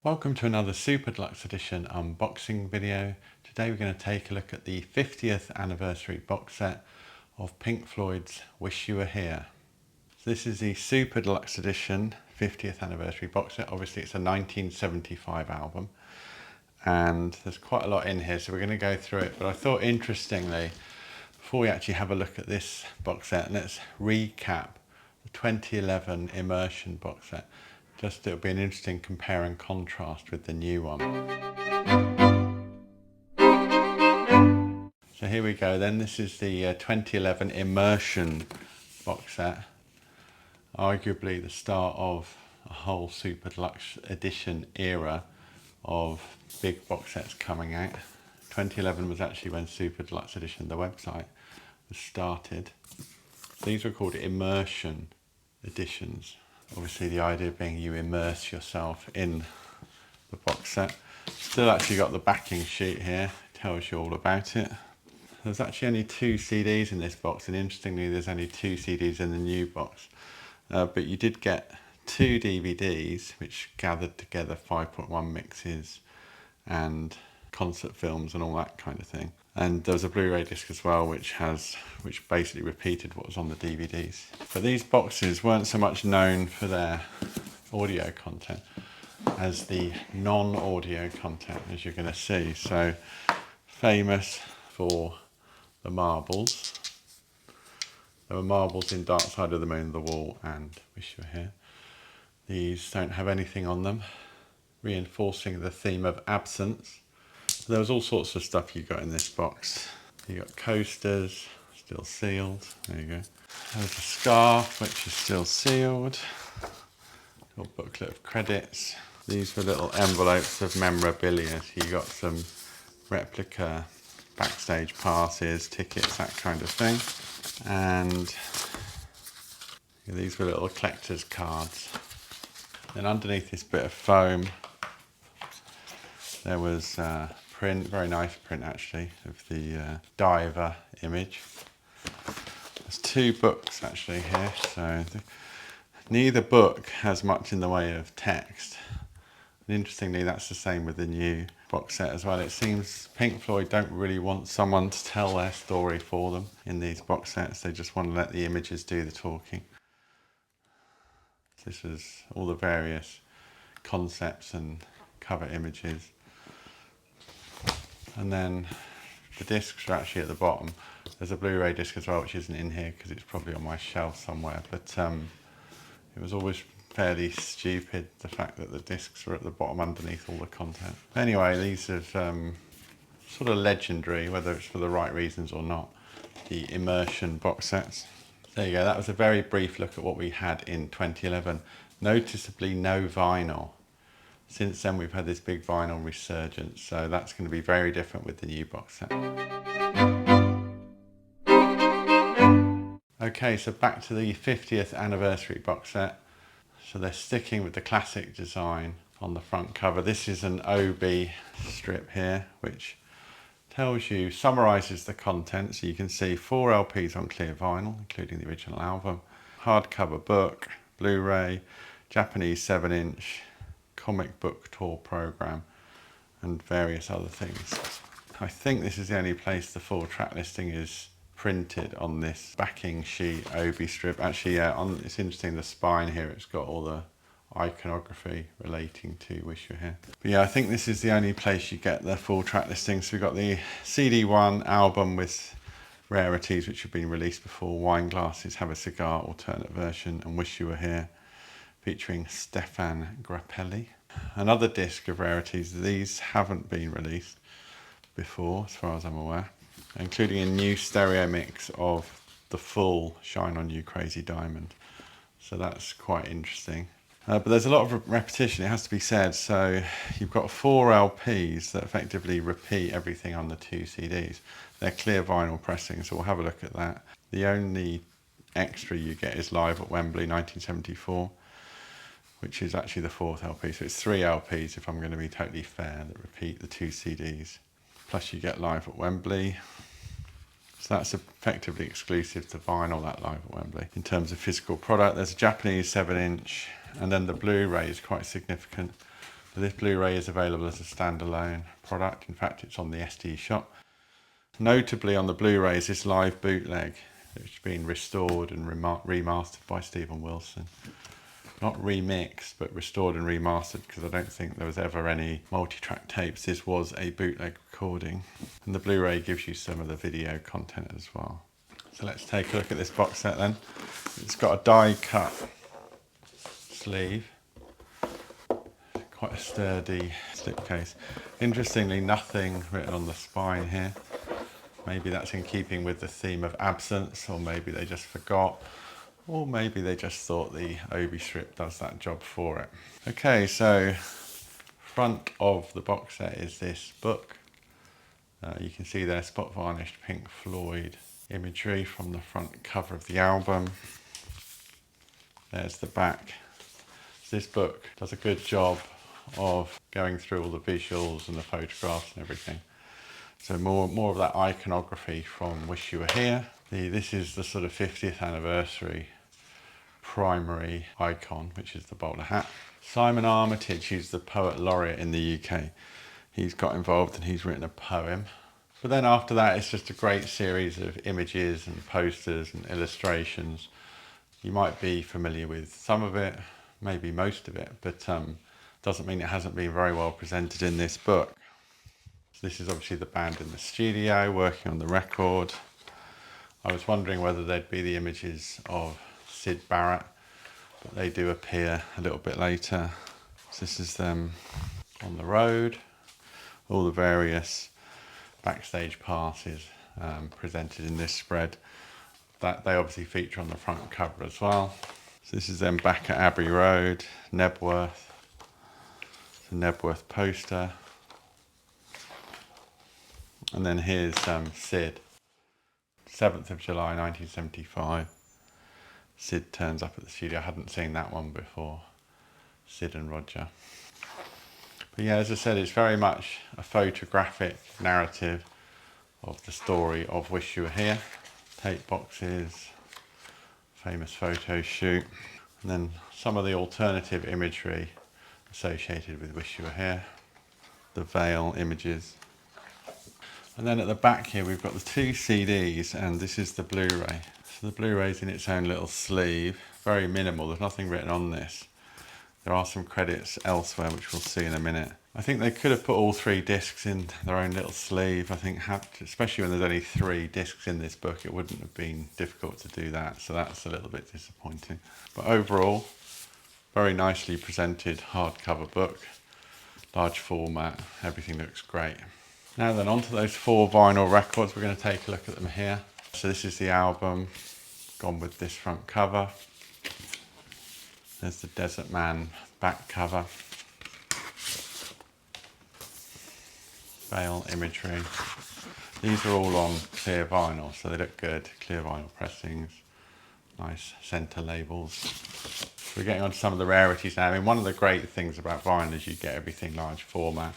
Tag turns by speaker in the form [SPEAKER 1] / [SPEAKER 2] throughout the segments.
[SPEAKER 1] Welcome to another Super Deluxe Edition unboxing video. Today we're going to take a look at the 50th anniversary box set of Pink Floyd's Wish You Were Here. So this is the Super Deluxe Edition 50th anniversary box set. Obviously it's a 1975 album and there's quite a lot in here, so we're going to go through it. But I thought, interestingly, before we actually have a look at this box set, let's recap the 2011 Immersion box set. It'll be an interesting compare and contrast with the new one. So here we go then, this is the 2011 Immersion box set. Arguably the start of a whole Super Deluxe Edition era of big box sets coming out. 2011 was actually when Super Deluxe Edition, the website, was started. These were called Immersion editions. Obviously the idea being you immerse yourself in the box set. Still actually got the backing sheet here, tells you all about it. There's actually only 2 CDs in this box, and interestingly there's only 2 CDs in the new box. But you did get 2 DVDs which gathered together 5.1 mixes and concert films and all that kind of thing. And there was a Blu-ray disc as well which basically repeated what was on the DVDs. But these boxes weren't so much known for their audio content as the non-audio content, as you're going to see. So famous for the marbles. There were marbles in Dark Side of the Moon, The Wall and Wish You Were Here. These don't have anything on them, reinforcing the theme of absence. There was all sorts of stuff you got in this box. You got coasters, still sealed. There you go. There's a scarf, which is still sealed. Got a booklet of credits. These were little envelopes of memorabilia. So you got some replica backstage passes, tickets, that kind of thing. And these were little collector's cards. Then underneath this bit of foam, there was print, very nice print actually, of the diver image. There's 2 books actually here, so neither book has much in the way of text. And interestingly, that's the same with the new box set as well. It seems Pink Floyd don't really want someone to tell their story for them in these box sets. They just want to let the images do the talking. This is all the various concepts and cover images. And then the discs are actually at the bottom. There's a Blu-ray disc as well, which isn't in here because it's probably on my shelf somewhere. But it was always fairly stupid, the fact that the discs are at the bottom underneath all the content. Anyway, these are sort of legendary, whether it's for the right reasons or not, the Immersion box sets. There you go, that was a very brief look at what we had in 2011. Noticeably no vinyl. Since then we've had this big vinyl resurgence, so that's going to be very different with the new box set. Okay, so back to the 50th anniversary box set. So they're sticking with the classic design on the front cover. This is an OB strip here, which tells you, summarises the content. So you can see 4 LPs on clear vinyl, including the original album, hardcover book, Blu-ray, Japanese 7-inch, comic book tour program, and various other things. I think this is the only place the full track listing is printed on this backing sheet OB strip. Actually, yeah, it's interesting, the spine here, it's got all the iconography relating to Wish You Were Here. But yeah, I think this is the only place you get the full track listing. So we've got the CD1 album with rarities which have been released before, Wine Glasses, Have a Cigar, alternate version, and Wish You Were Here, featuring Stefan Grappelli. Another disc of rarities. These haven't been released before, as far as I'm aware, including a new stereo mix of the full Shine On You Crazy Diamond. So that's quite interesting. But there's a lot of repetition, it has to be said. So you've got 4 LPs that effectively repeat everything on the 2 CDs. They're clear vinyl pressings, so we'll have a look at that. The only extra you get is Live at Wembley 1974, which is actually the 4th LP. So it's 3 LPs, if I'm going to be totally fair, that repeat the 2 CDs. Plus you get Live at Wembley. So that's effectively exclusive to vinyl, that Live at Wembley. In terms of physical product, there's a Japanese 7-inch, and then the Blu-ray is quite significant. This Blu-ray is available as a standalone product. In fact, it's on the SD shop. Notably on the Blu-rays, this live bootleg, which has been restored and remastered by Stephen Wilson. Not remixed, but restored and remastered, because I don't think there was ever any multi-track tapes. This was a bootleg recording. And the Blu-ray gives you some of the video content as well. So let's take a look at this box set then. It's got a die-cut sleeve. Quite a sturdy slipcase. Interestingly, nothing written on the spine here. Maybe that's in keeping with the theme of absence, or maybe they just forgot, or maybe they just thought the Obi strip does that job for it. Okay, so front of the box set is this book. You can see there spot varnished Pink Floyd imagery from the front cover of the album. There's the back. This book does a good job of going through all the visuals and the photographs and everything. So more of that iconography from Wish You Were Here. This is the sort of 50th anniversary primary icon, which is the bowler hat. Simon Armitage, who's the poet laureate in the UK, he's got involved and he's written a poem. But then after that, it's just a great series of images and posters and illustrations. You might be familiar with some of it, maybe most of it, but doesn't mean it hasn't been very well presented in this book. So this is obviously the band in the studio working on the record. I was wondering whether they'd be the images of Syd Barrett, but they do appear a little bit later. So this is them on the road, all the various backstage passes presented in this spread. That they obviously feature on the front cover as well. So this is them back at Abbey Road, Nebworth. It's a Nebworth poster. And then here's Syd. 7th of July 1975. Syd turns up at the studio. I hadn't seen that one before. Syd and Roger. But yeah, as I said, it's very much a photographic narrative of the story of Wish You Were Here. Tape boxes, famous photo shoot, and then some of the alternative imagery associated with Wish You Were Here. The veil images. And then at the back here we've got the 2 CDs, and this is the Blu-ray. So the Blu-ray's in its own little sleeve, very minimal, there's nothing written on this. There are some credits elsewhere, which we'll see in a minute. I think they could have put all 3 discs in their own little sleeve. I think, especially when there's only 3 discs in this book, it wouldn't have been difficult to do that. So that's a little bit disappointing. But overall, very nicely presented hardcover book, large format, everything looks great. Now then, onto those 4 vinyl records. We're going to take a look at them here. So this is the album, gone with this front cover. There's the Desert Man back cover. Veil imagery. These are all on clear vinyl, so they look good. Clear vinyl pressings, nice centre labels. We're getting on to some of the rarities now. I mean, one of the great things about vinyl is you get everything large format.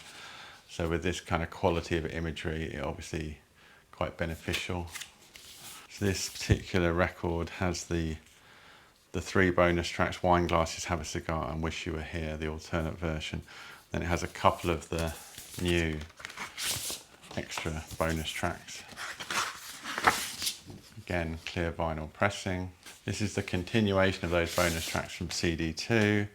[SPEAKER 1] So with this kind of quality of imagery, it obviously quite beneficial. So this particular record has the 3 bonus tracks, Wine Glasses, Have a Cigar and Wish You Were Here, the alternate version. Then it has a couple of the new extra bonus tracks. Again, clear vinyl pressing. This is the continuation of those bonus tracks from CD 2.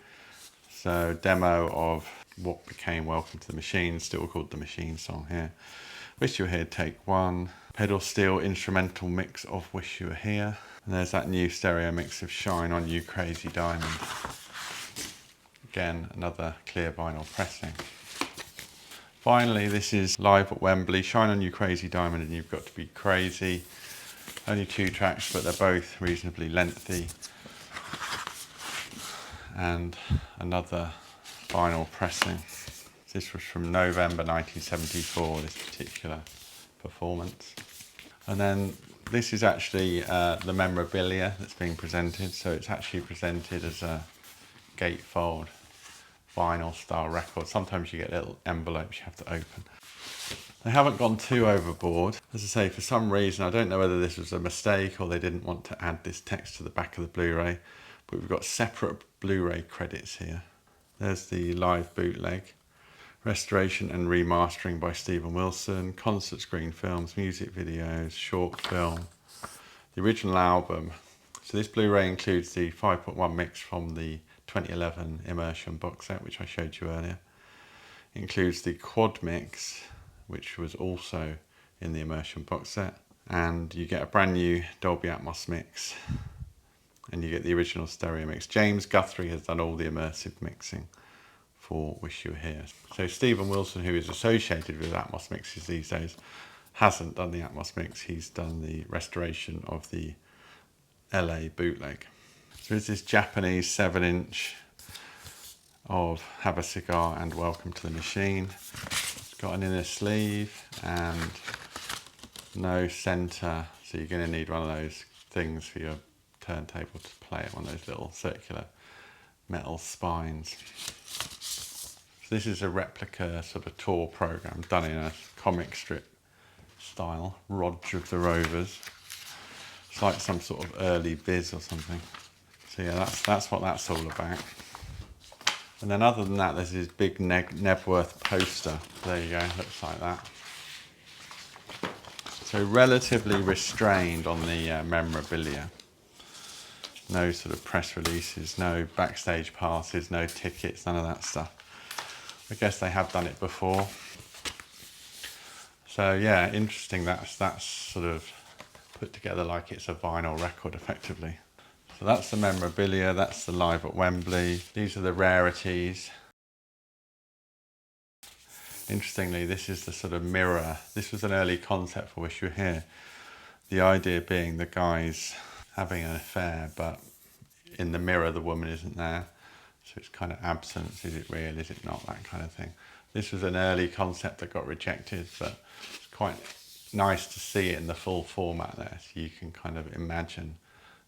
[SPEAKER 1] So demo of what became Welcome to the Machine, still called the Machine song here. Wish You Were Here, take 1. Pedal steel instrumental mix of Wish You Were Here. And there's that new stereo mix of Shine on You Crazy Diamond. Again, another clear vinyl pressing. Finally, this is live at Wembley, Shine on You Crazy Diamond and You've Got to Be Crazy. Only 2 tracks, but they're both reasonably lengthy. And another vinyl pressing. This was from November 1974, this particular performance. And then this is actually the memorabilia that's being presented. So it's actually presented as a gatefold vinyl style record. Sometimes you get little envelopes you have to open. They haven't gone too overboard. As I say, for some reason, I don't know whether this was a mistake or they didn't want to add this text to the back of the Blu-ray, but we've got separate Blu-ray credits here. There's the live bootleg. Restoration and remastering by Stephen Wilson, concert screen films, music videos, short film, the original album. So this Blu-ray includes the 5.1 mix from the 2011 Immersion box set, which I showed you earlier. It includes the quad mix, which was also in the Immersion box set. And you get a brand new Dolby Atmos mix. And you get the original stereo mix. James Guthrie has done all the immersive mixing for Wish You Were Here. So Stephen Wilson, who is associated with Atmos mixes these days, hasn't done the Atmos mix. He's done the restoration of the LA bootleg. So it's this Japanese 7-inch of Have a Cigar and Welcome to the Machine. It's got an inner sleeve and no center, so you're going to need one of those things for your turntable to play it, one of those little circular metal spines. So this is a replica sort of tour program done in a comic strip style, Roger of the Rovers. It's like some sort of early Viz or something. So yeah, that's what that's all about. And then other than that, there's this big Nebworth poster. There you go, looks like that. So relatively restrained on the memorabilia. No sort of press releases, no backstage passes, no tickets, none of that stuff. I guess they have done it before. So yeah, interesting that's sort of put together like it's a vinyl record effectively. So that's the memorabilia, that's the Live at Wembley. These are the rarities. Interestingly, this is the sort of mirror. This was an early concept for Wish You Were Here. The idea being the guy's having an affair, but in the mirror the woman isn't there. So it's kind of absence, is it real, is it not, that kind of thing. This was an early concept that got rejected, but it's quite nice to see it in the full format there. So you can kind of imagine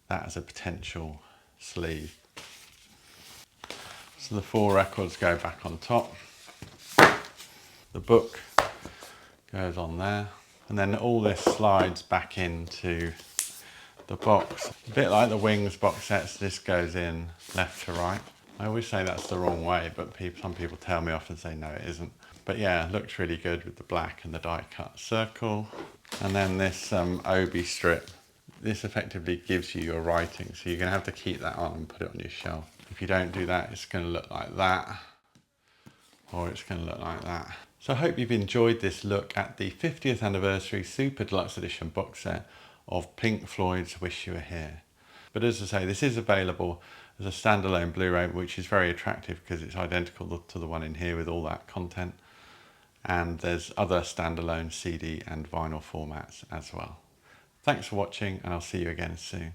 [SPEAKER 1] that as a potential sleeve. So the 4 records go back on top. The book goes on there. And then all this slides back into the box. A bit like the Wings box sets, this goes in left to right. I always say that's the wrong way, but some people tell me off and say no, it isn't. But yeah, it looks really good with the black and the die cut circle. And then this Obi strip. This effectively gives you your writing, so you're going to have to keep that on and put it on your shelf. If you don't do that, it's going to look like that, or it's going to look like that. So I hope you've enjoyed this look at the 50th anniversary Super Deluxe Edition box set of Pink Floyd's Wish You Were Here. But as I say, this is available as a standalone Blu-ray, which is very attractive because it's identical to the one in here with all that content. And there's other standalone CD and vinyl formats as well. Thanks for watching, and I'll see you again soon.